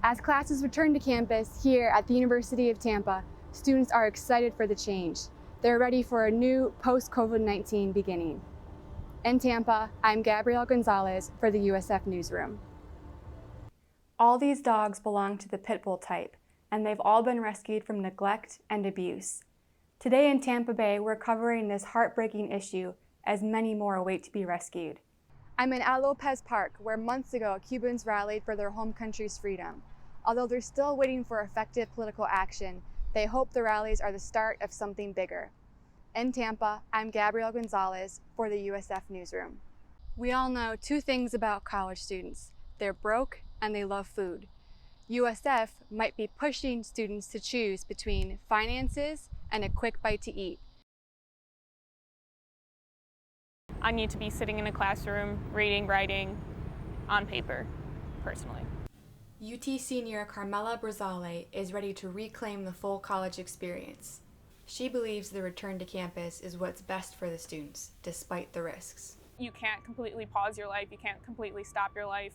As classes return to campus here at the University of Tampa, students are excited for the change. They're ready for a new post-COVID-19 beginning. In Tampa, I'm Gabrielle Gonzalez for the USF Newsroom. All these dogs belong to the pit bull type, and they've all been rescued from neglect and abuse. Today in Tampa Bay, we're covering this heartbreaking issue as many more await to be rescued. I'm in Al Lopez Park, where months ago Cubans rallied for their home country's freedom. Although they're still waiting for effective political action, they hope the rallies are the start of something bigger. In Tampa, I'm Gabrielle Gonzalez for the USF Newsroom. We all know two things about college students. They're broke and they love food. USF might be pushing students to choose between finances and a quick bite to eat. I need to be sitting in a classroom, reading, writing on paper, personally. UT senior Carmela Brazale is ready to reclaim the full college experience. She believes the return to campus is what's best for the students, despite the risks. You can't completely pause your life, you can't completely stop your life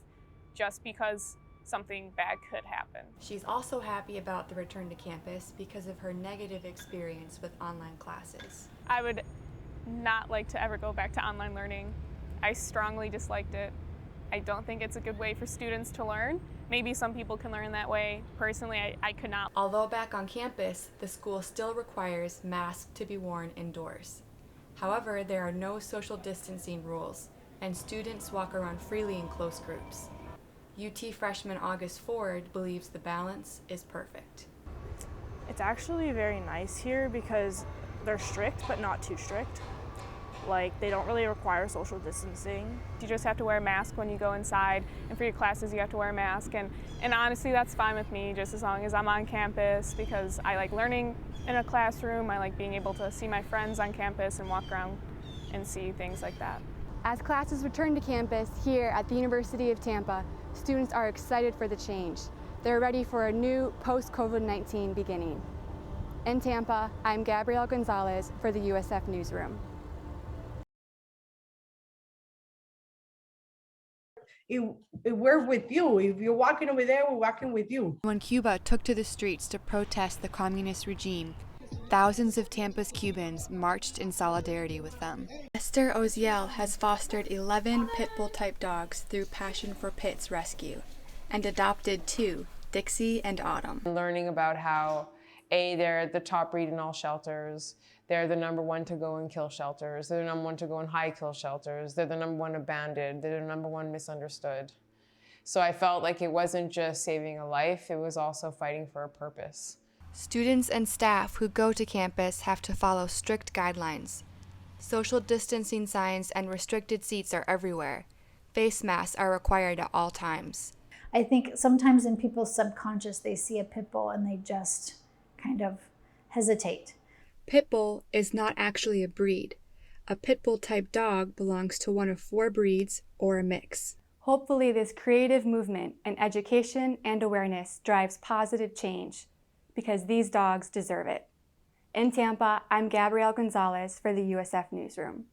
just because something bad could happen. She's also happy about the return to campus because of her negative experience with online classes. I would not like to ever go back to online learning. I strongly disliked it. I don't think it's a good way for students to learn. Maybe some people can learn that way. Personally, I could not. Although back on campus, the school still requires masks to be worn indoors. However, there are no social distancing rules, and students walk around freely in close groups. UT freshman August Ford believes the balance is perfect. It's actually very nice here because they're strict, but not too strict. Like, they don't really require social distancing. You just have to wear a mask when you go inside, and for your classes you have to wear a mask, and honestly that's fine with me, just as long as I'm on campus, because I like learning in a classroom. I like being able to see my friends on campus and walk around and see things like that. As classes return to campus here at the University of Tampa, students are excited for the change. They're ready for a new post-COVID-19 beginning. In Tampa, I'm Gabrielle Gonzalez for the USF Newsroom. We're with you. If you're walking over there, we're walking with you. When Cuba took to the streets to protest the communist regime, thousands of Tampa's Cubans marched in solidarity with them. Esther Oziel has fostered 11 pit bull type dogs through Passion for Pits Rescue and adopted 2, Dixie and Autumn. Learning about how they're the top breed in all shelters. They're the #1 to go in kill shelters. They're the #1 to go in high kill shelters. They're the #1 abandoned. They're the #1 misunderstood. So I felt like it wasn't just saving a life, it was also fighting for a purpose. Students and staff who go to campus have to follow strict guidelines. Social distancing signs and restricted seats are everywhere. Face masks are required at all times. I think sometimes in people's subconscious, they see a pit bull and they just kind of hesitate. Pit bull is not actually a breed. A pit bull type dog belongs to one of 4 breeds or a mix. Hopefully this creative movement in education and awareness drives positive change, because these dogs deserve it. In Tampa, I'm Gabrielle Gonzalez for the USF Newsroom.